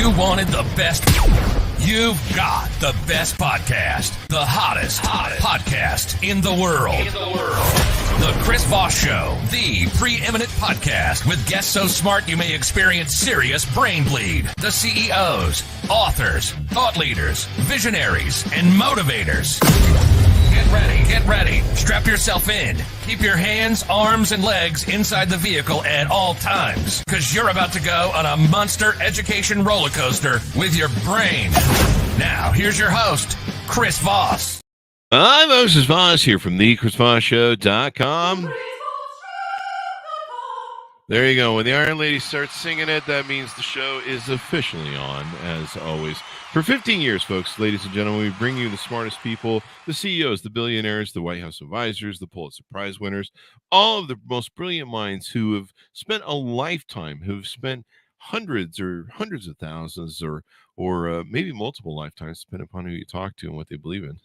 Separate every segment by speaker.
Speaker 1: You wanted the best. You've got the best podcast. The hottest podcast in the world. The Chris Voss Show. The preeminent podcast with guests so smart you may experience serious brain bleed. The CEOs, authors, thought leaders, visionaries, and motivators. Get ready. Strap yourself in. Keep your hands, arms, and legs inside the vehicle at all times, because you're about to go on a monster education roller coaster with your brain. Now, here's your host, Chris Voss.
Speaker 2: Hi, Moses Voss here from thechrisvossshow.com. There you go. When the Iron Lady starts singing it, that means the show is officially on, as always. For 15 years, folks, ladies and gentlemen, we bring you the smartest people, the CEOs, the billionaires, the White House advisors, the Pulitzer Prize winners, all of the most brilliant minds who have spent a lifetime, who've spent hundreds of thousands or maybe multiple lifetimes, depending upon who you talk to and what they believe in.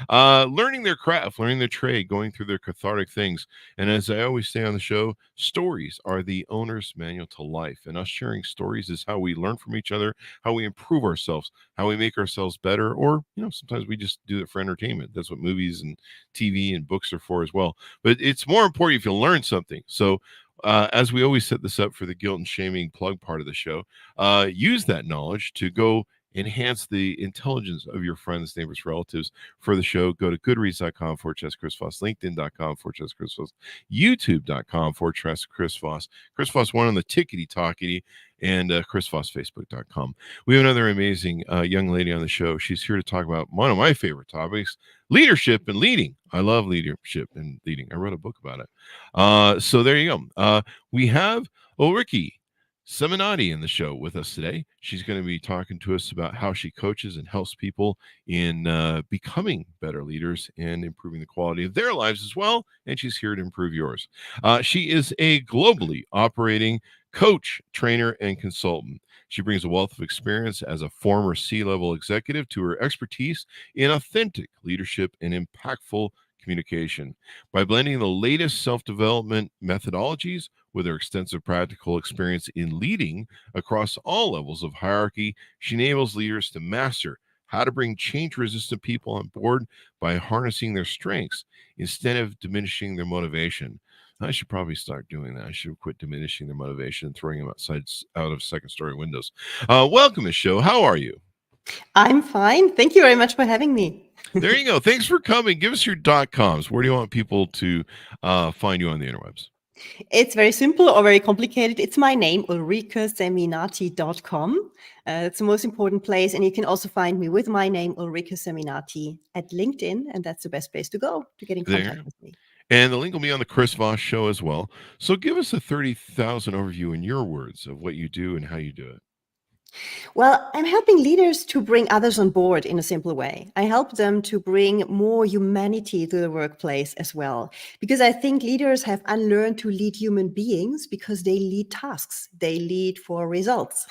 Speaker 2: Learning their craft, learning their trade, going through their cathartic things. And as I always say on the show, stories are the owner's manual to life. And us sharing stories is how we learn from each other, how we improve ourselves, how we make ourselves better, or, sometimes we just do it for entertainment. That's what movies and TV and books are for as well. But it's more important if you learn something. So, as we always set this up for the guilt and shaming plug part of the show, use that knowledge to go enhance the intelligence of your friends, neighbors, relatives for the show. Go to goodreads.com/Chris Voss, LinkedIn.com/Chris Voss, YouTube.com/Chris Voss, Chris Voss 1 on the tickety-talkety, and ChrisVossFacebook.com. We have another amazing young lady on the show. She's here to talk about one of my favorite topics, leadership and leading. I love leadership and leading. I wrote a book about it. So there you go. We have Ulrike Seminati in the show with us today. She's going to be talking to us about how she coaches and helps people in becoming better leaders and improving the quality of their lives as well. And she's here to improve yours. She is a globally operating coach, trainer, and consultant. She brings a wealth of experience as a former C-level executive to her expertise in authentic leadership and impactful communication. By blending the latest self-development methodologies with her extensive practical experience in leading across all levels of hierarchy, she enables leaders to master how to bring change-resistant people on board by harnessing their strengths instead of diminishing their motivation. I should probably start doing that. I should quit diminishing their motivation and throwing them out of second-story windows. Welcome to the show. How are you?
Speaker 3: I'm fine. Thank you very much for having me.
Speaker 2: There you go. Thanks for coming. Give us your .coms. Where do you want people to find you on the interwebs?
Speaker 3: It's very simple or very complicated. It's my name, ulrikeseminati.com. It's the most important place. And you can also find me with my name, Ulrike Seminati, at LinkedIn. And that's the best place to go to get in contact with me.
Speaker 2: And the link will be on the Chris Voss Show as well. So give us a 30,000 overview in your words of what you do and how you do it.
Speaker 3: Well, I'm helping leaders to bring others on board in a simple way. I help them to bring more humanity to the workplace as well, because I think leaders have unlearned to lead human beings because they lead tasks, they lead for results.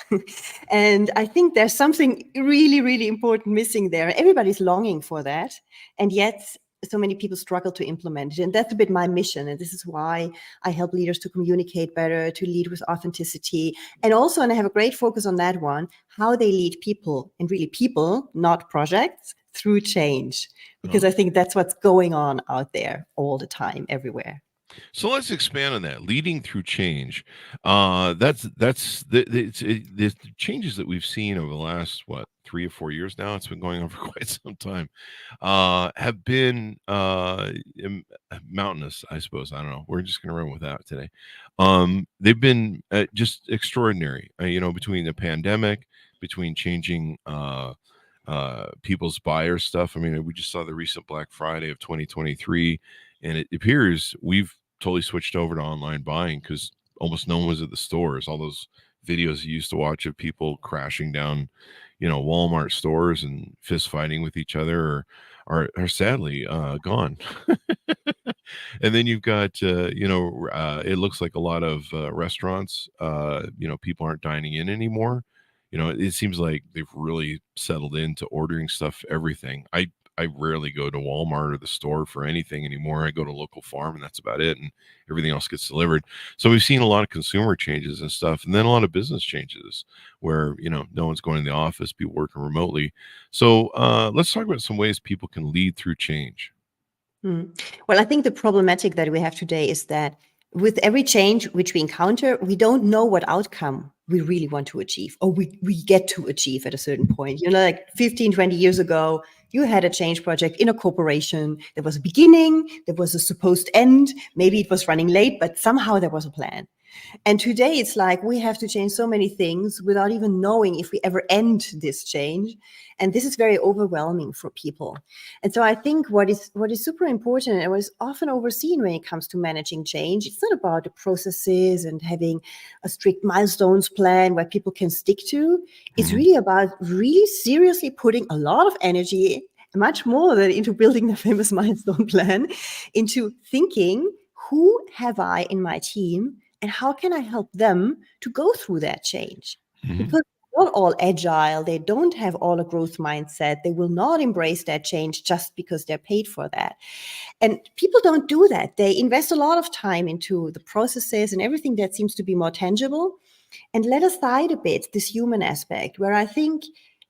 Speaker 3: And I think there's something really, really important missing there. Everybody's longing for that. And yet so many people struggle to implement it. And that's a bit my mission. And this is why I help leaders to communicate better, to lead with authenticity. And also, and I have a great focus on that one, how they lead people, and really people, not projects, through change. Because I think that's what's going on out there all the time, everywhere.
Speaker 2: So let's expand on that. Leading through change. That's the changes that we've seen over the last 3 or 4 years now. It's been going on for quite some time. Have been mountainous, I suppose. I don't know. We're just going to run with that today. They've been just extraordinary. Between the pandemic, between changing people's buyer stuff. I mean, we just saw the recent Black Friday of 2023. And it appears we've totally switched over to online buying because almost no one was at the stores. All those videos you used to watch of people crashing down, Walmart stores and fist fighting with each other are sadly gone. And then you've got, it looks like a lot of restaurants, people aren't dining in anymore. It seems like they've really settled into ordering stuff, everything. I rarely go to Walmart or the store for anything anymore. I go to local farm and that's about it. And everything else gets delivered. So we've seen a lot of consumer changes and stuff, and then a lot of business changes where, no one's going to the office, people working remotely. So let's talk about some ways people can lead through change.
Speaker 3: Well, I think the problematic that we have today is that with every change which we encounter, we don't know what outcome we really want to achieve, or we get to achieve at a certain point. Like 15, 20 years ago, you had a change project in a corporation. There was a beginning, there was a supposed end. Maybe it was running late, but somehow there was a plan. And today it's like we have to change so many things without even knowing if we ever end this change. And this is very overwhelming for people. And so I think what is super important and what is often overseen when it comes to managing change, it's not about the processes and having a strict milestones plan where people can stick to. It's really about really seriously putting a lot of energy, much more than into building the famous milestone plan, into thinking, who have I in my team and how can I help them to go through that change? Because they're not all agile. They don't have all a growth mindset. They will not embrace that change just because they're paid for that. And people don't do that. They invest a lot of time into the processes and everything that seems to be more tangible, and let aside a bit this human aspect, where I think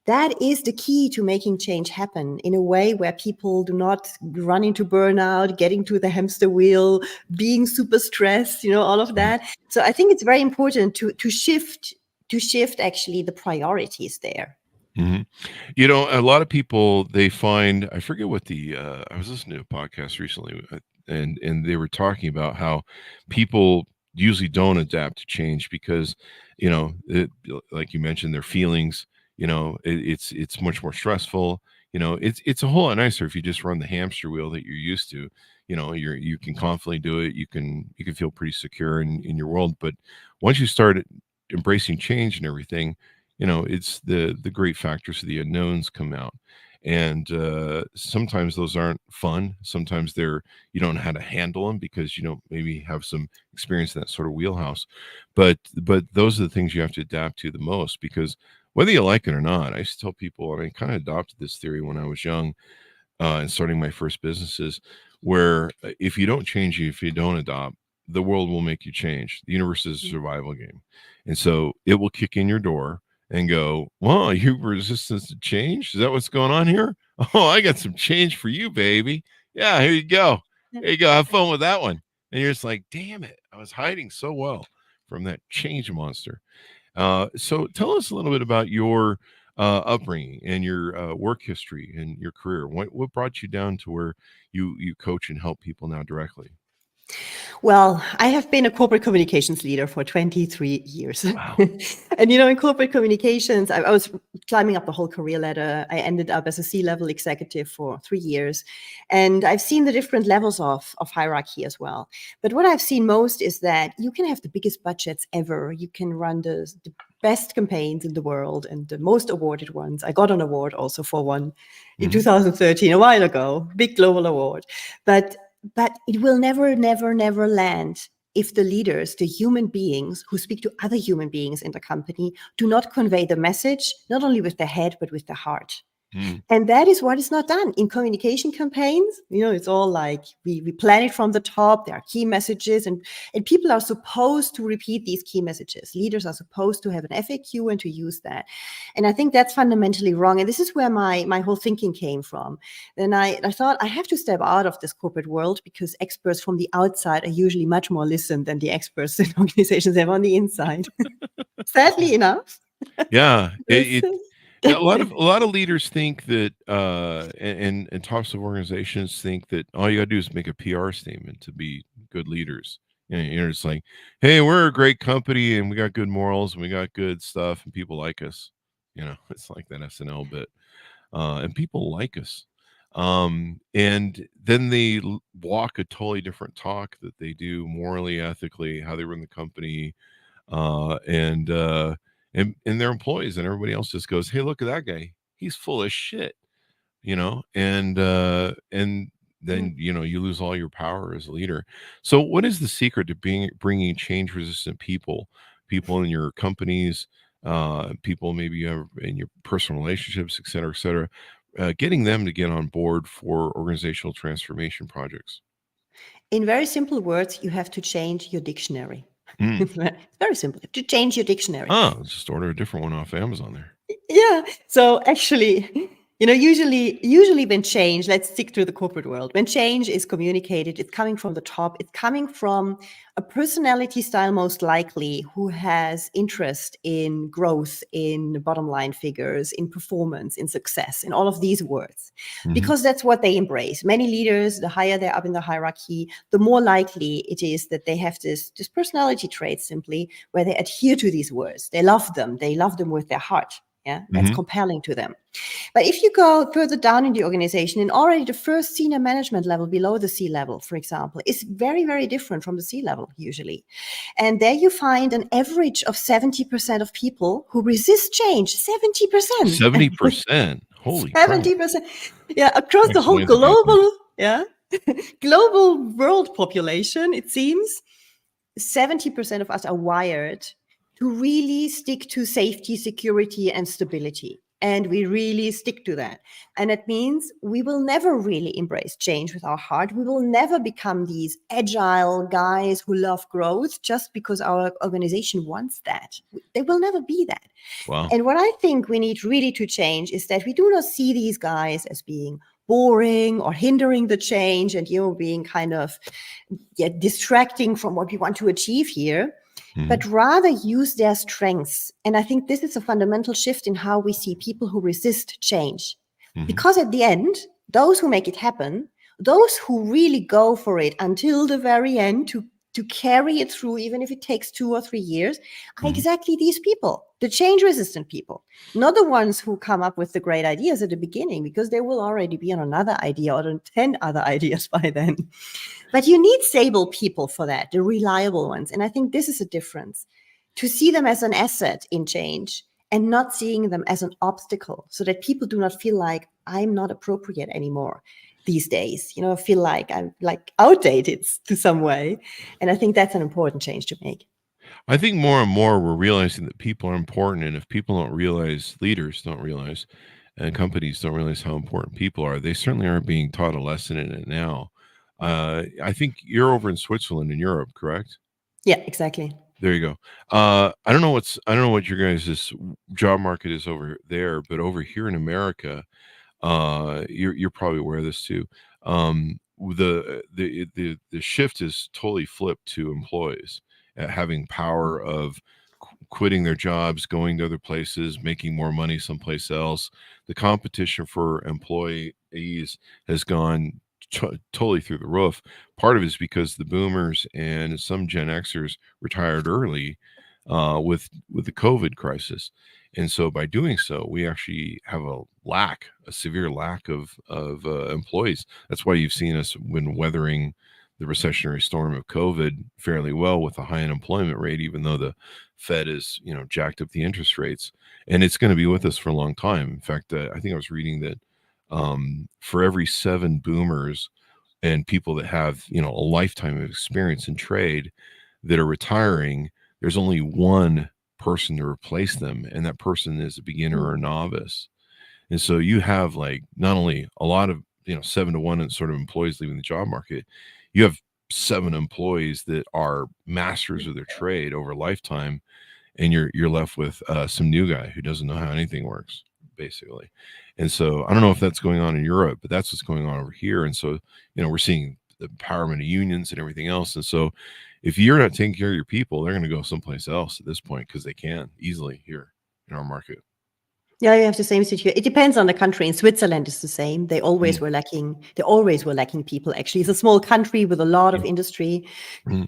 Speaker 3: that is the key to making change happen in a way where people do not run into burnout, getting to the hamster wheel, being super stressed, all of that. So I think it's very important to shift actually the priorities there.
Speaker 2: A lot of people, they find, I forget what I was listening to a podcast recently, and they were talking about how people usually don't adapt to change because, like you mentioned, their feelings, it's much more stressful. It's a whole lot nicer if you just run the hamster wheel that you're used to. You can confidently do it. You can feel pretty secure in your world. But once you start embracing change and everything, it's the great factors of the unknowns come out. And sometimes those aren't fun. Sometimes you don't know how to handle them because you don't maybe have some experience in that sort of wheelhouse. But those are the things you have to adapt to the most, because whether you like it or not, I used to tell people, I kind of adopted this theory when I was young and starting my first businesses, where if you don't change, if you don't adopt, the world will make you change. The universe is a survival game. And so it will kick in your door and go, well, you resistance to change? Is that what's going on here? Oh, I got some change for you, baby. Yeah, here you go. There you go. Have fun with that one. And you're just like, damn it. I was hiding so well from that change monster. So tell us a little bit about your upbringing and your work history and your career. What brought you down to where you coach and help people now directly?
Speaker 3: Well, I have been a corporate communications leader for 23 years.
Speaker 2: Wow.
Speaker 3: And, in corporate communications, I was climbing up the whole career ladder. I ended up as a C-level executive for 3 years. And I've seen the different levels of hierarchy as well. But what I've seen most is that you can have the biggest budgets ever. You can run the best campaigns in the world and the most awarded ones. I got an award also for one in 2013, a while ago, big global award. But it will never, never, never land if the leaders, the human beings who speak to other human beings in the company, do not convey the message, not only with the head, but with the heart. And that is what is not done in communication campaigns. It's all like we plan it from the top. There are key messages, and people are supposed to repeat these key messages. Leaders are supposed to have an FAQ and to use that. And I think that's fundamentally wrong. And this is where my whole thinking came from. Then I thought I have to step out of this corporate world, because experts from the outside are usually much more listened than the experts in organizations have on the inside. Sadly enough.
Speaker 2: Yeah. A lot of leaders think that, and tops of organizations think that all you got to do is make a PR statement to be good leaders. It's like, hey, we're a great company and we got good morals and we got good stuff and people like us. It's like that SNL bit, and people like us. And then they walk a totally different talk that they do morally, ethically, how they run the company, and their employees, and everybody else just goes, hey, look at that guy, he's full of shit, and then you lose all your power as a leader. So what is the secret to bringing change resistant people in your companies, people maybe you have in your personal relationships, et cetera, getting them to get on board for organizational transformation projects?
Speaker 3: In very simple words, you have to change your dictionary.
Speaker 2: Mm.
Speaker 3: It's very simple. You have to change your dictionary.
Speaker 2: Oh, just order a different one off Amazon there.
Speaker 3: Yeah. So actually, usually when change, let's stick to the corporate world. When change is communicated, it's coming from the top. It's coming from a personality style, most likely, who has interest in growth, in bottom line figures, in performance, in success, in all of these words, because that's what they embrace. Many leaders, the higher they're up in the hierarchy, the more likely it is that they have this personality trait simply where they adhere to these words. They love them. They love them with their heart. Yeah, that's compelling to them. But if you go further down in the organization, and already the first senior management level below the C level, for example, is very, very different from the C level usually. And there you find an average of 70% of people who resist change. 70%.
Speaker 2: 70%. Holy crap.
Speaker 3: 70%. Yeah, across the whole global world population, it seems 70% of us are wired to really stick to safety, security, and stability. And we really stick to that. And it means we will never really embrace change with our heart. We will never become these agile guys who love growth just because our organization wants that. They will never be that.
Speaker 2: Wow.
Speaker 3: And what I think we need really to change is that we do not see these guys as being boring or hindering the change and, being kind of distracting from what we want to achieve here. But rather use their strengths. And I think this is a fundamental shift in how we see people who resist change. Because at the end, those who make it happen, those who really go for it until the very end to carry it through, even if it takes 2 or 3 years, are exactly these people, the change-resistant people, not the ones who come up with the great ideas at the beginning, because they will already be on another idea or on 10 other ideas by then. But you need stable people for that, the reliable ones. And I think this is a difference, to see them as an asset in change and not seeing them as an obstacle, so that people do not feel like I'm not appropriate anymore these days. Feel like I'm outdated to some way. And I think that's an important change to make.
Speaker 2: I think more and more we're realizing that people are important. And if people don't realize, leaders don't realize, and companies don't realize how important people are, they certainly aren't being taught a lesson in it now. I think you're over in Switzerland in Europe, correct?
Speaker 3: Yeah, exactly.
Speaker 2: There you go. I don't know what your guys' job market is over there, but over here in America, you're probably aware of this too. The shift is totally flipped to employees having power of quitting their jobs, going to other places, making more money someplace else. The competition for employees has gone totally through the roof. Part of it is because the boomers and some Gen Xers retired early with the COVID crisis. And so by doing so, we actually have a severe lack of employees. That's why you've seen us when weathering the recessionary storm of COVID fairly well with a high unemployment rate, even though the Fed is, jacked up the interest rates. And it's going to be with us for a long time. In fact, I think I was reading that for every 7 boomers and people that have, a lifetime of experience in trade that are retiring, there's only one person to replace them, and that person is a beginner or a novice. And so you have not only a lot of 7 to 1 sort of employees leaving the job market, you have 7 employees that are masters of their trade over a lifetime, and you're left with some new guy who doesn't know how anything works, basically. And so I don't know if that's going on in Europe, but that's what's going on over here. And so we're seeing the empowerment of unions and everything else. And so if you're not taking care of your people, they're going to go someplace else at this point, because they can easily here in our market.
Speaker 3: Yeah, you have the same situation. It depends on the country. In Switzerland, it's the same. They always were lacking. They always were lacking people. Actually, it's a small country with a lot of industry,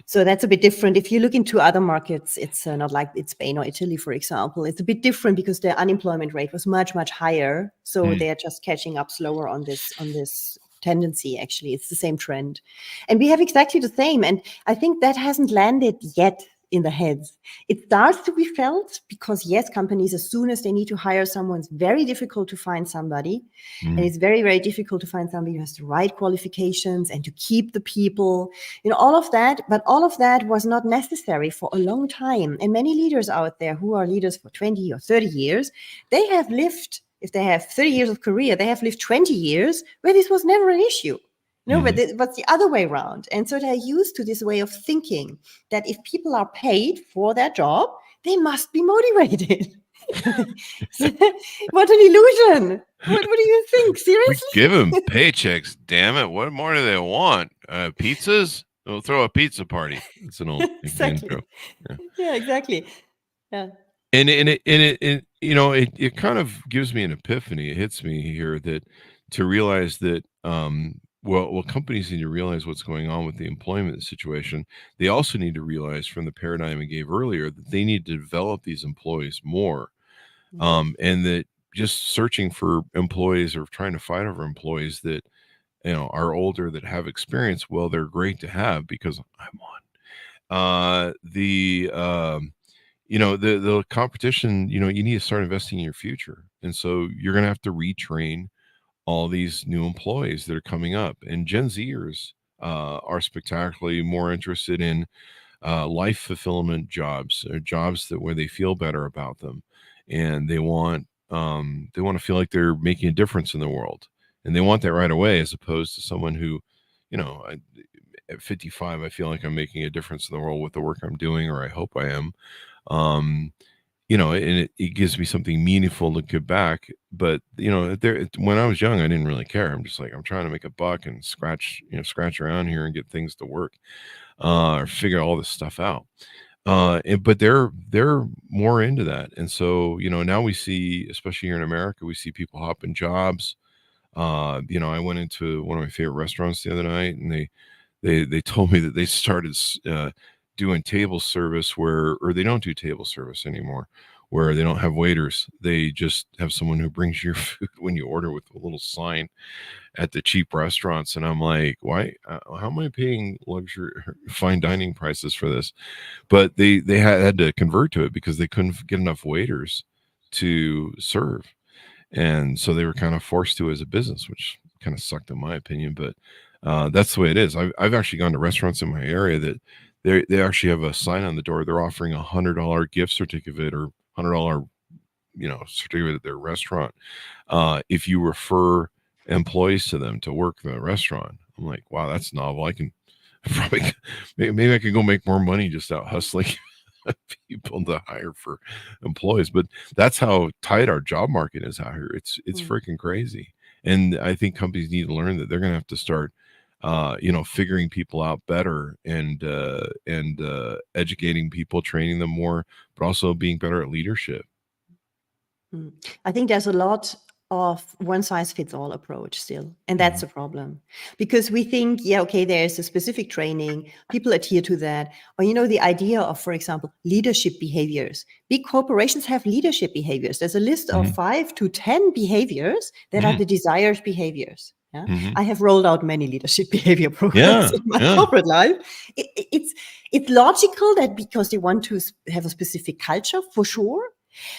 Speaker 3: so that's a bit different. If you look into other markets, it's not like it's Spain or Italy, for example. It's a bit different because their unemployment rate was much, much higher. So they are just catching up slower on this tendency. Actually, it's the same trend, and we have exactly the same. And I think that hasn't landed yet in the heads. It starts to be felt because, yes, companies, as soon as they need to hire someone, it's very difficult to find somebody. And it's very, very difficult to find somebody who has the right qualifications and to keep the people, all of that. But all of that was not necessary for a long time. And many leaders out there who are leaders for 20 or 30 years, they have lived If they have 30 years of career, they have lived 20 years where this was never an issue. No, but it's the other way around. And so they're used to this way of thinking that if people are paid for their job, they must be motivated. What an illusion. What do you think?
Speaker 2: We
Speaker 3: Seriously?
Speaker 2: give them paychecks, damn it. What more do they want? Pizzas? We'll throw a pizza party. It's an old
Speaker 3: Exactly.
Speaker 2: joke.
Speaker 3: Yeah, exactly. Yeah.
Speaker 2: And it kind of gives me an epiphany. It hits me here that to realize that well, companies need to realize what's going on with the employment situation. They also need to realize from the paradigm I gave earlier that they need to develop these employees more. And that just searching for employees or trying to fight over employees that are older that have experience, well, they're great to have because I'm one. The competition, you need to start investing in your future. And so you're going to have to retrain all these new employees that are coming up. And Gen Zers are spectacularly more interested in life fulfillment jobs, or jobs where they feel better about them, and they want to feel like they're making a difference in the world, and they want that right away, as opposed to someone who, at 55, I feel like I'm making a difference in the world with the work I'm doing, or I hope I am. And it gives me something meaningful to give back. But when I was young, I didn't really care. I'm just like, I'm trying to make a buck and scratch around here and get things to work, or figure all this stuff out. But they're more into that. And so, now we see, especially here in America, we see people hopping jobs. I went into one of my favorite restaurants the other night, and they told me that they started doing table service or they don't do table service anymore, where they don't have waiters. They just have someone who brings your food when you order, with a little sign at the cheap restaurants. And I'm like, why? How am I paying luxury fine dining prices for this? But they had to convert to it because they couldn't get enough waiters to serve. And so they were kind of forced to as a business, which kind of sucked in my opinion. But that's the way it is. I've actually gone to restaurants in my area that they actually have a sign on the door. They're offering $100 gift certificate or $100 certificate at their restaurant if you refer employees to them to work the restaurant. I'm like, wow, that's novel. I can probably maybe I can go make more money just out hustling people to hire for employees. But that's how tight our job market is out here. It's freaking crazy. And I think companies need to learn that they're going to have to start figuring people out better and educating people, training them more, but also being better at leadership.
Speaker 3: I think there's a lot of one size fits all approach still. And that's a problem, because we think, there's a specific training, people adhere to that. Or, the idea of, for example, leadership behaviors. Big corporations have leadership behaviors. There's a list of 5 to 10 behaviors that are the desired behaviors. Yeah? I have rolled out many leadership behavior programs in my corporate life. It's logical that because they want to have a specific culture, for sure.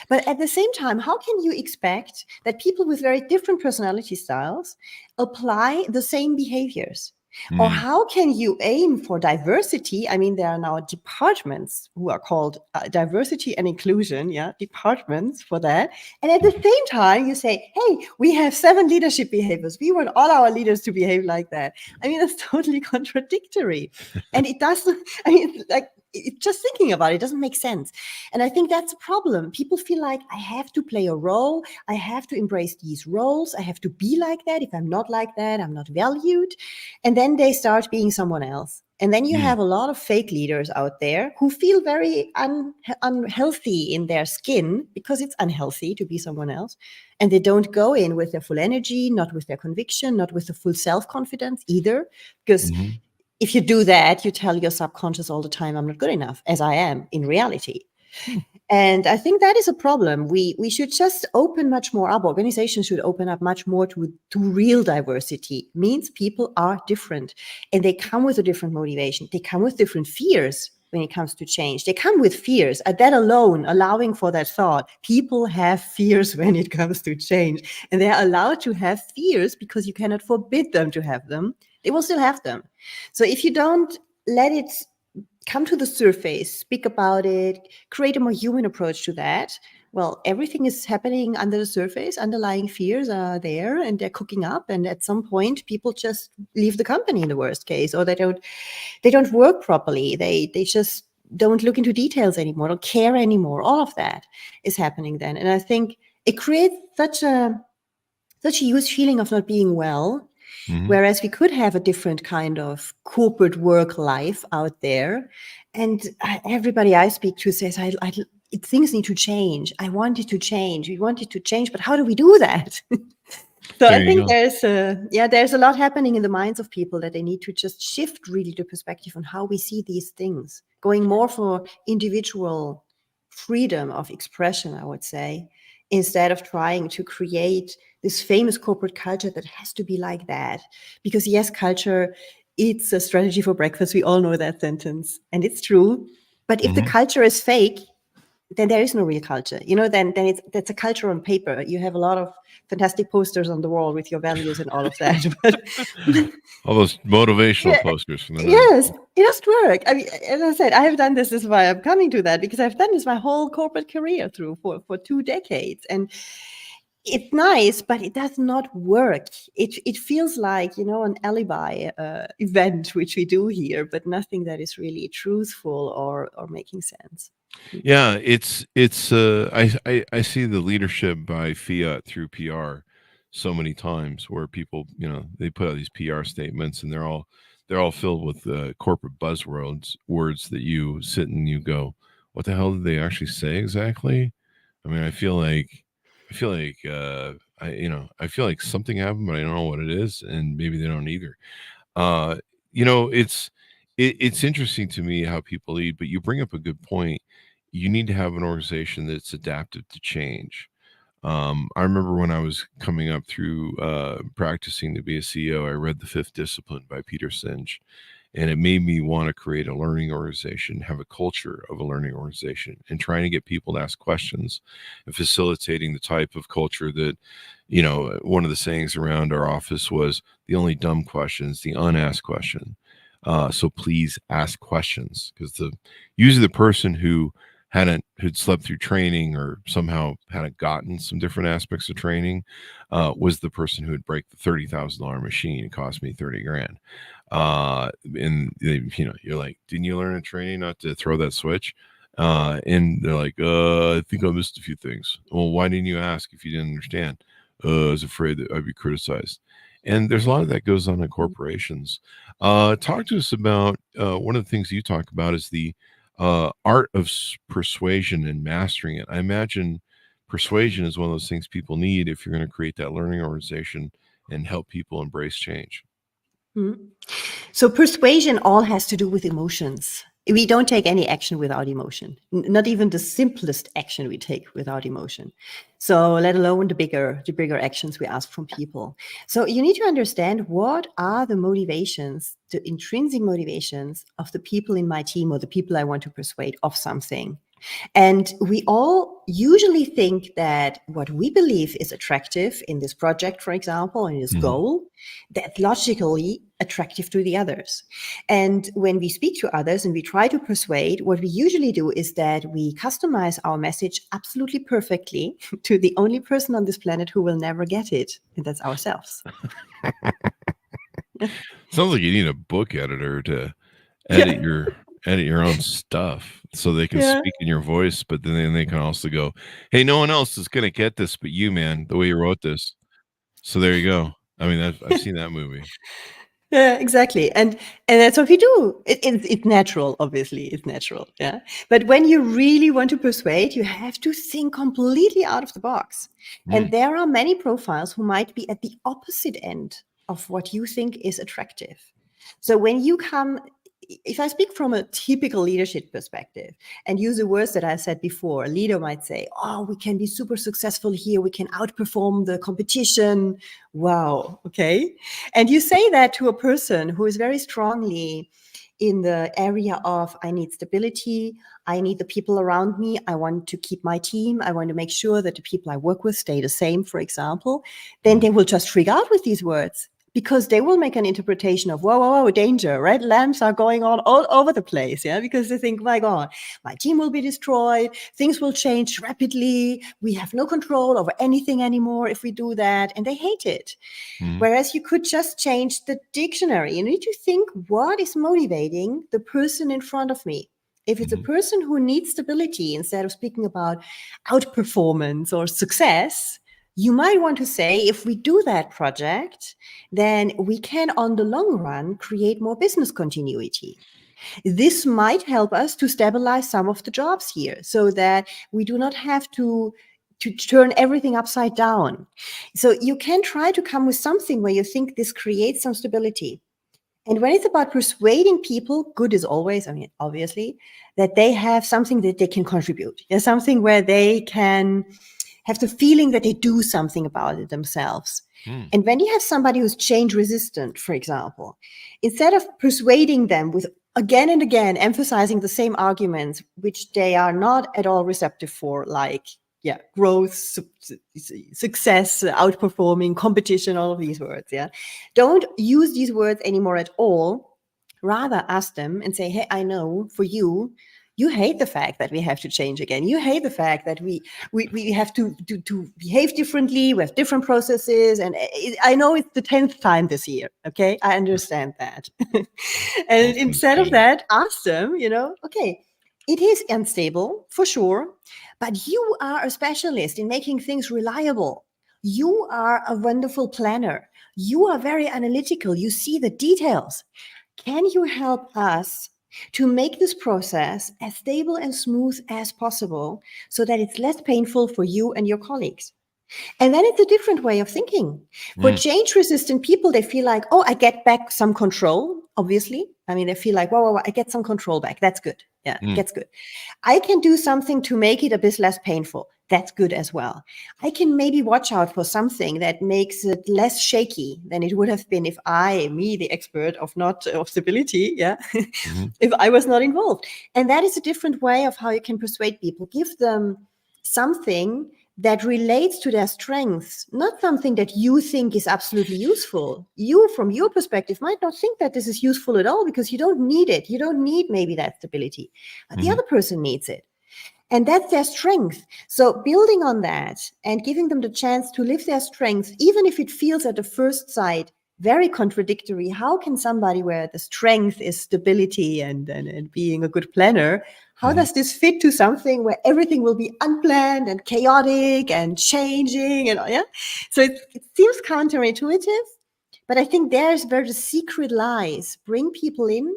Speaker 3: But at the same time, how can you expect that people with very different personality styles apply the same behaviors? Or how can you aim for diversity? I mean, there are now departments who are called diversity and inclusion, departments for that. And at the same time, you say, hey, we have 7 leadership behaviors. We want all our leaders to behave like that. I mean, that's totally contradictory. And it doesn't, just thinking about it doesn't make sense. And I think that's a problem. People feel like I have to play a role. I have to embrace these roles. I have to be like that. If I'm not like that, I'm not valued. And then they start being someone else. And then you have a lot of fake leaders out there who feel very unhealthy in their skin because it's unhealthy to be someone else. And they don't go in with their full energy, not with their conviction, not with the full self-confidence either. Because if you do that, you tell your subconscious all the time, I'm not good enough, as I am in reality. And I think that is a problem. We should just open much more up. Organizations should open up much more to real diversity. Means people are different and they come with a different motivation. They come with different fears when it comes to change. They come with fears. That alone, allowing for that thought, people have fears when it comes to change. And they're allowed to have fears because you cannot forbid them to have them. They will still have them. So if you don't let it come to the surface, speak about it, create a more human approach to that, well, everything is happening under the surface. Underlying fears are there and they're cooking up. And at some point, people just leave the company in the worst case, or they don't work properly. They just don't look into details anymore, don't care anymore. All of that is happening then. And I think it creates such a huge feeling of not being well.
Speaker 2: Mhm.
Speaker 3: Whereas we could have a different kind of corporate work life out there. And everybody I speak to says, things need to change. I want it to change. We want it to change. But how do we do that? So
Speaker 2: There
Speaker 3: I
Speaker 2: you
Speaker 3: think
Speaker 2: go.
Speaker 3: there's a lot happening in the minds of people that they need to just shift really the perspective on how we see these things, going more for individual freedom of expression, I would say, instead of trying to create this famous corporate culture that has to be like that. Because yes, culture, it's a strategy for breakfast. We all know that sentence, and it's true. But if the
Speaker 2: Mhm.
Speaker 3: culture is fake, then there is no real culture. Then that's a culture on paper. You have a lot of fantastic posters on the wall with your values and all of that. But
Speaker 2: All those motivational
Speaker 3: yeah,
Speaker 2: posters from the 90s.
Speaker 3: yes, it does work. I mean, as I said, I have done this. This is why I'm coming to that, because I've done this my whole corporate career through for 2 decades, and it's nice, but it does not work. It feels like an alibi event which we do here, but nothing that is really truthful or making sense.
Speaker 2: Yeah, it's I see the leadership by fiat through PR so many times where people, they put out these PR statements and they're all filled with corporate words that you sit and you go, what the hell did they actually say exactly? I mean, I feel like something happened, but I don't know what it is, and maybe they don't either. Uh, it's interesting to me how people lead, but you bring up a good point. You need to have an organization that's adaptive to change. I remember when I was coming up through practicing to be a CEO, I read The Fifth Discipline by Peter Senge, and it made me want to create a learning organization, have a culture of a learning organization, and trying to get people to ask questions and facilitating the type of culture that, one of the sayings around our office was the only dumb question is the unasked question. So please ask questions, because usually the person who'd slept through training or somehow hadn't gotten some different aspects of training was the person who would break the $30,000 machine and cost me 30 grand. And you're like, didn't you learn in training not to throw that switch? And they're like, I think I missed a few things. Well, why didn't you ask if you didn't understand? I was afraid that I'd be criticized. And there's a lot of that goes on in corporations. Talk to us about one of the things you talk about is the art of persuasion and mastering it. I imagine persuasion is one of those things people need if you're going to create that learning organization and help people embrace change.
Speaker 3: Mhm. So persuasion all has to do with emotions. We don't take any action without emotion. Not even the simplest action we take without emotion. So let alone the bigger actions we ask from people. So you need to understand what are the motivations, the intrinsic motivations of the people in my team or the people I want to persuade of something. And we all usually think that what we believe is attractive in this project, for example, in this goal, that's logically attractive to the others. And when we speak to others and we try to persuade, what we usually do is that we customize our message absolutely perfectly to the only person on this planet who will never get it, and that's ourselves.
Speaker 2: Sounds like you need a book editor to edit
Speaker 3: Yeah.
Speaker 2: your own stuff so they can
Speaker 3: Yeah.
Speaker 2: speak in your voice, but then they can also go, hey, no one else is going to get this but you, man, the way you wrote this. So there you go. I mean, I've seen that movie.
Speaker 3: Yeah, exactly. And that's what we do. It's natural, obviously. It's natural. Yeah. But when you really want to persuade, you have to think completely out of the box. And
Speaker 2: Mm.
Speaker 3: there are many profiles who might be at the opposite end of what you think is attractive. So when you come, if I speak from a typical leadership perspective and use the words that I said before, a leader might say, oh, we can be super successful here. We can outperform the competition. Wow. Okay. And you say that to a person who is very strongly in the area of, I need stability. I need the people around me. I want to keep my team. I want to make sure that the people I work with stay the same, for example. Then they will just freak out with these words because they will make an interpretation of, whoa, whoa, whoa, danger, red lamps are going on all over the place, yeah, because they think, my God, my team will be destroyed, things will change rapidly, we have no control over anything anymore if we do that, and they hate it.
Speaker 2: Mhm.
Speaker 3: Whereas you could just change the dictionary. You need to think, what is motivating the person in front of me? If it's a person who needs stability, instead of speaking about outperformance or success, you might want to say, if we do that project, then we can, on the long run, create more business continuity. This might help us to stabilize some of the jobs here so that we do not have to turn everything upside down. So you can try to come with something where you think this creates some stability. And when it's about persuading people, good is always, I mean, obviously, that they have something that they can contribute. There's something where they can have the feeling that they do something about it themselves. And when you have somebody who's change resistant, for example, instead of persuading them with again and again emphasizing the same arguments, which they are not at all receptive for, like, yeah, growth, success, outperforming, competition, all of these words, yeah. Don't use these words anymore at all. Rather ask them and say, hey, I know for you, you hate the fact that we have to change again. You hate the fact that we have to behave differently. We have different processes. And I know it's the 10th time this year. Okay, I understand that. And instead of that, ask them, okay, it is unstable for sure, but you are a specialist in making things reliable. You are a wonderful planner. You are very analytical. You see the details. Can you help us to make this process as stable and smooth as possible so that it's less painful for you and your colleagues? And then it's a different way of thinking. For change-resistant people, they feel like, oh, I get back some control, obviously. I mean, they feel like, whoa, I get some control back. That's good. Yeah, that's good. I can do something to make it a bit less painful. That's good as well. I can maybe watch out for something that makes it less shaky than it would have been if me, the expert of stability, if I was not involved. And that is a different way of how you can persuade people. Give them something that relates to their strengths, not something that you think is absolutely useful. You, from your perspective, might not think that this is useful at all because you don't need it. You don't need maybe that stability, but the other person needs it. And that's their strength. So building on that and giving them the chance to live their strength, even if it feels at the first sight very contradictory. How can somebody where the strength is stability and being a good planner, how does this fit to something where everything will be unplanned and chaotic and changing? So it seems counterintuitive, but I think there's where the secret lies. Bring people in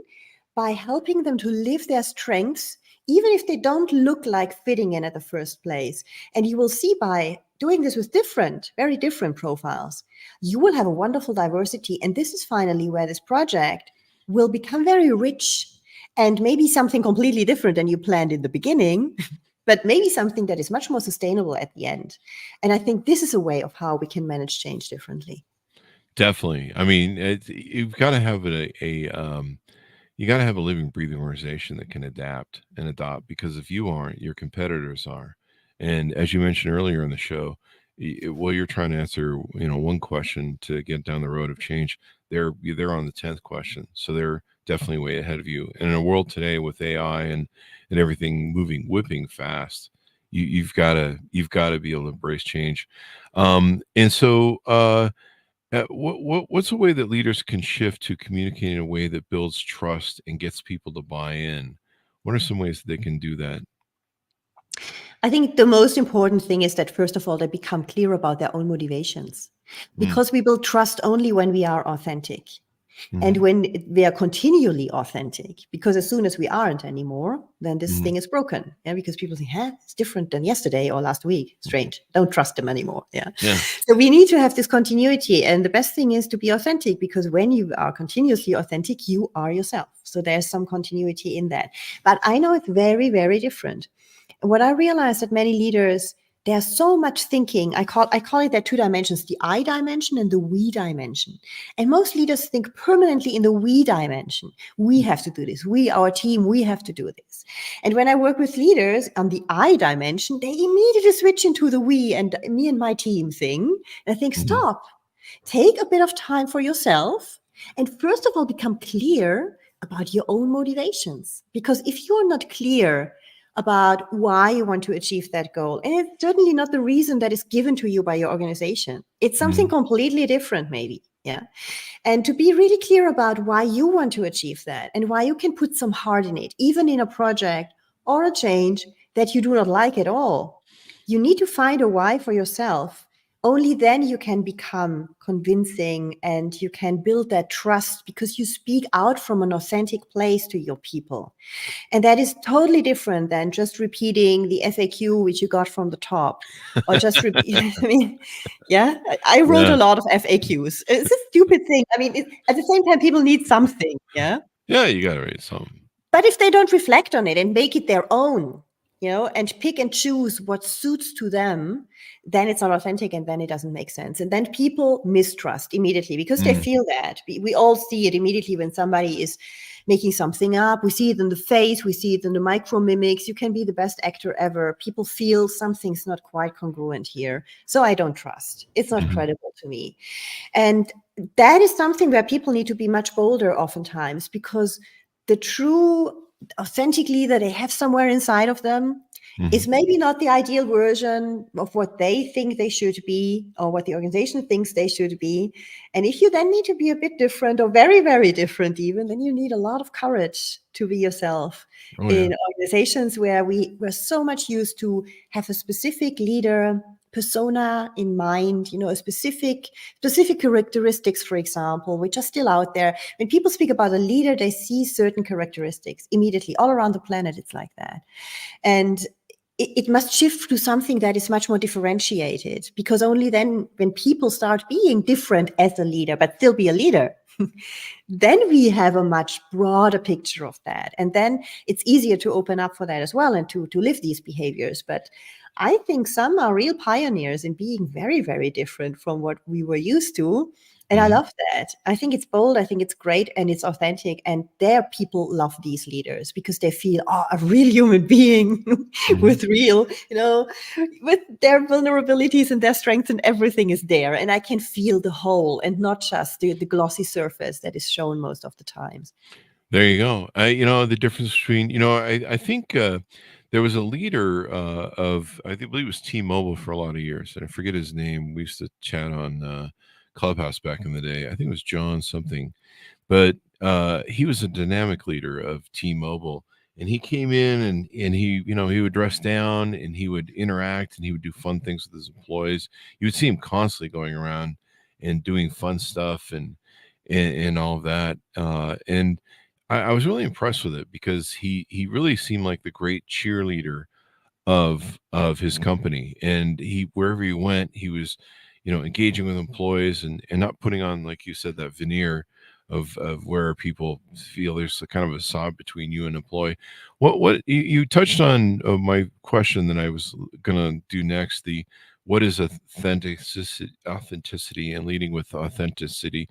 Speaker 3: by helping them to live their strengths, even if they don't look like fitting in at the first place. And you will see by doing this with very different profiles, you will have a wonderful diversity. And this is finally where this project will become very rich and maybe something completely different than you planned in the beginning, but maybe something that is much more sustainable at the end. And I think this is a way of how we can manage change differently.
Speaker 2: Definitely. I mean, you've got to have you got to have a living, breathing organization that can adapt and adopt, because if you aren't, your competitors are. And as you mentioned earlier in the show, you're trying to answer, one question to get down the road of change. They're on the 10th question. So they're definitely way ahead of you. And in a world today with AI and everything whipping fast, you've got to be able to embrace change. And so, what's a way that leaders can shift to communicate in a way that builds trust and gets people to buy in? What are some ways that they can do that?
Speaker 3: I think the most important thing is that, first of all, they become clear about their own motivations, because we build trust only when we are authentic. And when we are continually authentic, because as soon as we aren't anymore, then this thing is broken. Yeah, because people think, it's different than yesterday or last week. Strange. Don't trust them anymore. Yeah. So we need to have this continuity. And the best thing is to be authentic, because when you are continuously authentic, you are yourself. So there's some continuity in that. But I know it's very, very different. What I realized that many leaders, there's so much thinking. I call it that 2 dimensions, the I dimension and the we dimension. And most leaders think permanently in the we dimension. We have to do this. We, our team, we have to do this. And when I work with leaders on the I dimension, they immediately switch into the we and me and my team thing. And I think, stop. Take a bit of time for yourself. And first of all, become clear about your own motivations. Because if you're not clear about why you want to achieve that goal, and it's certainly not the reason that is given to you by your organization, it's something completely different, maybe. Yeah. And to be really clear about why you want to achieve that and why you can put some heart in it, even in a project or a change that you do not like at all. You need to find a why for yourself. Only then you can become convincing and you can build that trust because you speak out from an authentic place to your people. And that is totally different than just repeating the FAQ which you got from the top, or just repeat. I mean, yeah, I wrote a lot of FAQs. It's a stupid thing. I mean, at the same time, people need something. Yeah.
Speaker 2: Yeah, you got to read something.
Speaker 3: But if they don't reflect on it and make it their own, and pick and choose what suits to them, then it's not authentic and then it doesn't make sense. And then people mistrust immediately because they feel that. We all see it immediately when somebody is making something up. We see it in the face. We see it in the micro mimics. You can be the best actor ever. People feel something's not quite congruent here. So I don't trust. It's not credible to me. And that is something where people need to be much bolder oftentimes, because the true authentic leader they have somewhere inside of them is maybe not the ideal version of what they think they should be or what the organization thinks they should be. And if you then need to be a bit different or very, very different even, then you need a lot of courage to be yourself. In organizations where we're so much used to have a specific leader persona in mind, a specific characteristics, for example, which are still out there. When people speak about a leader, they see certain characteristics immediately. All around the planet, it's like that. And it must shift to something that is much more differentiated, because only then, when people start being different as a leader, but still be a leader, then we have a much broader picture of that. And then it's easier to open up for that as well and to live these behaviors. But I think some are real pioneers in being very, very different from what we were used to. And I love that. I think it's bold. I think it's great and it's authentic. And their people love these leaders because they feel, a real human being with real, with their vulnerabilities and their strengths and everything is there. And I can feel the whole and not just the glossy surface that is shown most of the times.
Speaker 2: There you go. The difference between, I think there was a leader of, I believe it was T-Mobile for a lot of years. And I forget his name. We used to chat on Clubhouse back in the day. I think it was John something. But he was a dynamic leader of T-Mobile. And he came in and he, he would dress down and he would interact and he would do fun things with his employees. You would see him constantly going around and doing fun stuff and all of that. And I was really impressed with it because he really seemed like the great cheerleader of his company. And wherever he went, he was, engaging with employees and not putting on, like you said, that veneer of where people feel there's a kind of a sob between you and employee. What you touched on my question that I was gonna do next, what is authenticity and leading with authenticity,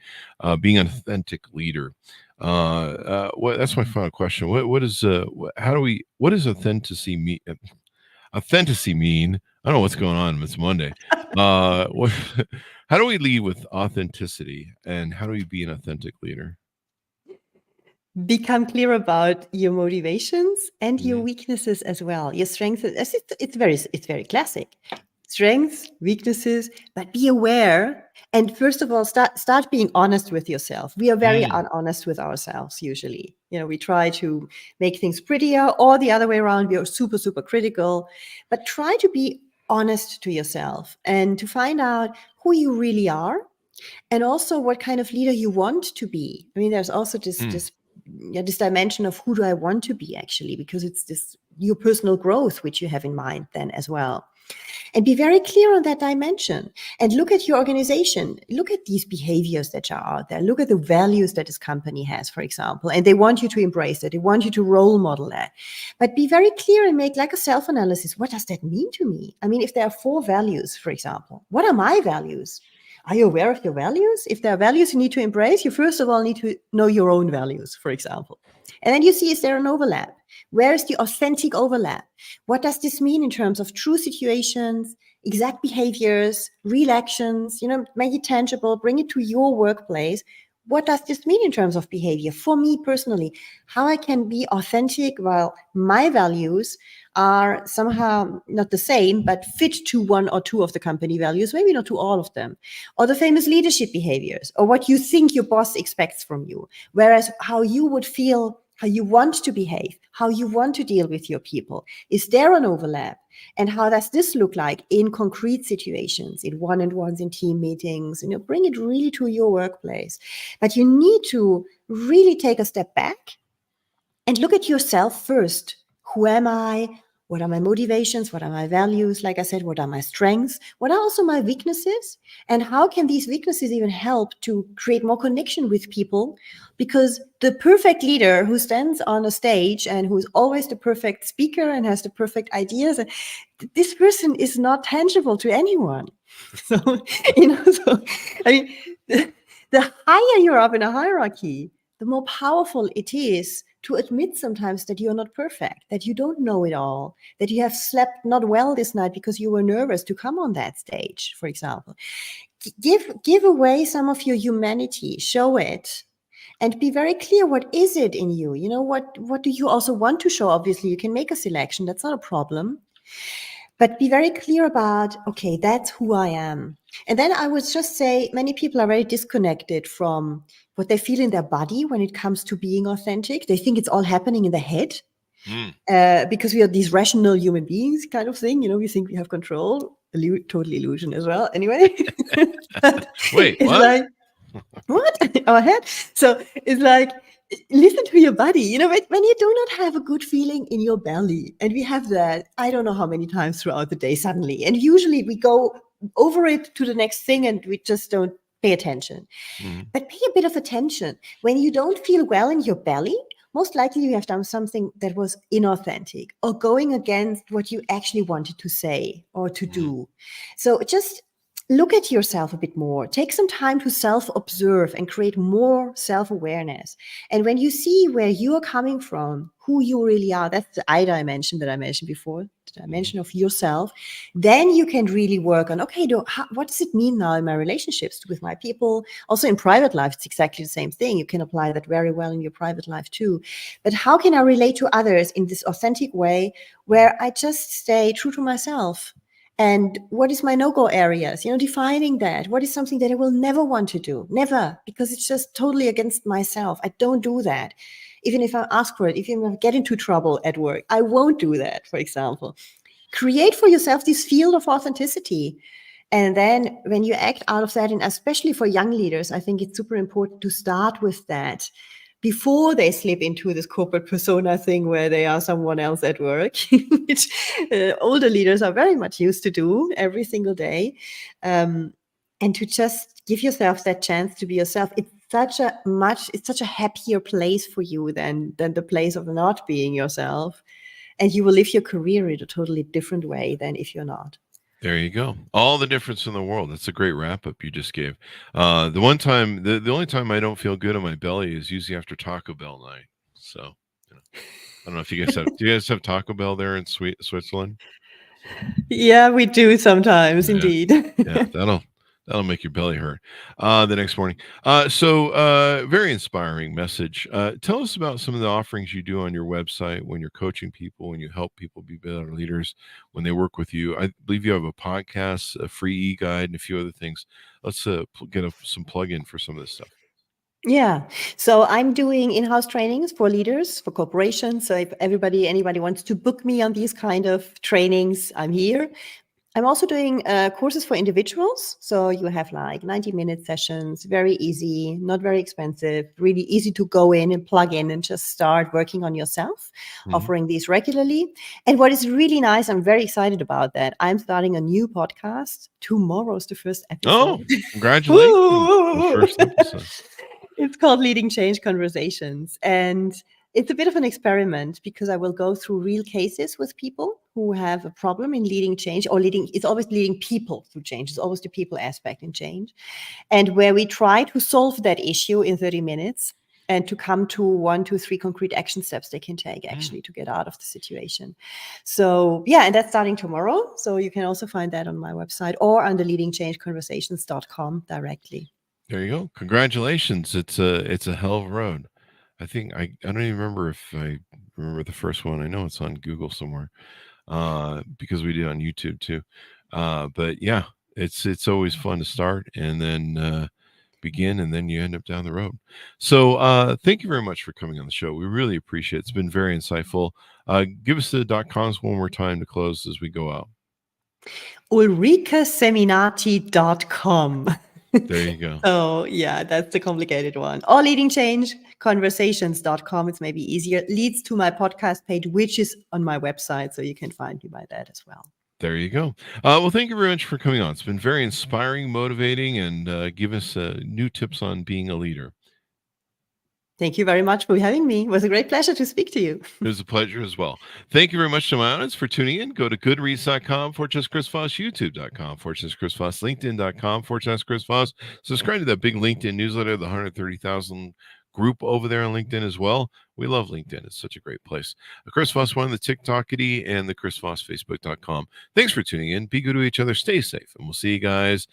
Speaker 2: being an authentic leader. That's my final question. What does authenticity mean? Authenticity mean? I don't know what's going on. It's Monday. How do we lead with authenticity, and how do we be an authentic leader?
Speaker 3: Become clear about your motivations and your weaknesses as well. Your strengths. It's very classic. Strengths, weaknesses, but be aware. And first of all, start being honest with yourself. We are very honest with ourselves usually. We try to make things prettier, or the other way around. We are super, super critical. But try to be honest to yourself and to find out who you really are, and also what kind of leader you want to be. I mean, there's also this dimension of who do I want to be actually, because it's this your personal growth which you have in mind then as well. And be very clear on that dimension and look at your organization. Look at these behaviors that are out there. Look at the values that this company has, for example, and they want you to embrace that. They want you to role model that. But be very clear and make like a self-analysis. What does that mean to me? I mean, if there are 4 values, for example, what are my values? Are you aware of your values? If there are values you need to embrace, you first of all need to know your own values, for example. And then you see, is there an overlap? Where is the authentic overlap? What does this mean in terms of true situations, exact behaviors, real actions? Make it tangible, bring it to your workplace. What does this mean in terms of behavior? For me personally, how I can be authentic while my values are somehow not the same, but fit to one or two of the company values, maybe not to all of them, or the famous leadership behaviors, or what you think your boss expects from you. Whereas how you would feel, how you want to behave, how you want to deal with your people. Is there an overlap? And how does this look like in concrete situations, in one-on-ones, in team meetings? Bring it really to your workplace. But you need to really take a step back and look at yourself first. Who am I? What are my motivations? What are my values? Like I said, what are my strengths? What are also my weaknesses? And how can these weaknesses even help to create more connection with people? Because the perfect leader who stands on a stage and who's always the perfect speaker and has the perfect ideas, this person is not tangible to anyone. So, I mean, the higher you're up in a hierarchy, the more powerful it is to admit sometimes that you're not perfect, that you don't know it all, that you have slept not well this night because you were nervous to come on that stage, for example. Give away some of your humanity, show it, and be very clear, what is it in you? What do you also want to show? Obviously, you can make a selection. That's not a problem. But be very clear about, okay, that's who I am. And then I would just say many people are very disconnected from what they feel in their body when it comes to being authentic. They think it's all happening in the head because we are these rational human beings kind of thing. We think we have control. Total illusion as well. Anyway.
Speaker 2: Wait, what?
Speaker 3: Like, what? Our head? So it's like, listen to your body. When you do not have a good feeling in your belly, and we have that, I don't know how many times throughout the day suddenly, and usually we go over it to the next thing and we just don't pay attention. But pay a bit of attention. When you don't feel well in your belly, most likely you have done something that was inauthentic or going against what you actually wanted to say or to do. So just look at yourself a bit more. Take some time to self-observe and create more self-awareness. And when you see where you are coming from, who you really are, that's the I dimension that I mentioned before, the dimension of yourself, then you can really work on, okay, what does it mean now in my relationships with my people? Also in private life, it's exactly the same thing. You can apply that very well in your private life too. But how can I relate to others in this authentic way where I just stay true to myself? And what is my no-go areas? Defining that. What is something that I will never want to do? Never, because it's just totally against myself. I don't do that. Even if I ask for it, even if I get into trouble at work, I won't do that, for example. Create for yourself this field of authenticity. And then when you act out of that, and especially for young leaders, I think it's super important to start with that before they slip into this corporate persona thing where they are someone else at work, which older leaders are very much used to do every single day. And to just give yourself that chance to be yourself. It's such a happier place for you than the place of not being yourself. And you will live your career in a totally different way than if you're not.
Speaker 2: There you go. All the difference in the world. That's a great wrap up you just gave. The only time I don't feel good in my belly is usually after Taco Bell night. So, I don't know if you guys do you guys have Taco Bell there in Switzerland?
Speaker 3: Yeah, we do sometimes, indeed.
Speaker 2: Yeah, that'll make your belly hurt the next morning. So very inspiring message. Tell us about some of the offerings you do on your website when you're coaching people, when you help people be better leaders, when they work with you. I believe you have a podcast, a free e-guide, and a few other things. Let's get some plug-in for some of this stuff.
Speaker 3: Yeah. So I'm doing in-house trainings for leaders, for corporations. So if anybody wants to book me on these kind of trainings, I'm here. I'm also doing courses for individuals. So you have like 90-minute sessions, very easy, not very expensive, really easy to go in and plug in and just start working on yourself, offering these regularly. And what is really nice, I'm very excited about that. I'm starting a new podcast. Tomorrow's the first episode.
Speaker 2: Oh, congratulations. The first episode.
Speaker 3: It's called Leading Change Conversations. And it's a bit of an experiment because I will go through real cases with people who have a problem in leading change or it's always leading people through change. It's always the people aspect in change. And where we try to solve that issue in 30 minutes and to come to 1, 2, 3 concrete action steps they can take actually to get out of the situation. So yeah, and that's starting tomorrow. So you can also find that on my website or on the leadingchangeconversations.com directly.
Speaker 2: There you go. Congratulations. It's a hell of a road. I think I don't even remember if I remember the first one. I know it's on Google somewhere because we did on YouTube too. But yeah, it's always fun to start and then begin, and then you end up down the road. So thank you very much for coming on the show. We really appreciate it. It's been very insightful. Give us the .coms one more time to close as we go out.
Speaker 3: UlrikeSeminati.com.
Speaker 2: There you go.
Speaker 3: Oh, yeah, that's the complicated one. Or leadingchangeconversations.com. It's maybe easier. Leads to my podcast page, which is on my website. So you can find me by that as well.
Speaker 2: There you go. Well, thank you very much for coming on. It's been very inspiring, motivating, and give us new tips on being a leader.
Speaker 3: Thank you very much for having me. It was a great pleasure to speak to you.
Speaker 2: It was a pleasure as well. Thank you very much to my audience for tuning in. Go to goodreads.com/Chris Voss, youtube.com/Chris Voss, linkedin.com/Chris Voss. Subscribe to that big LinkedIn newsletter, the 130,000 group over there on LinkedIn as well. We love LinkedIn. It's such a great place. Chris Voss, one of the TikTokity, and the Chris Voss, Facebook.com. Thanks for tuning in. Be good to each other. Stay safe. And we'll see you guys next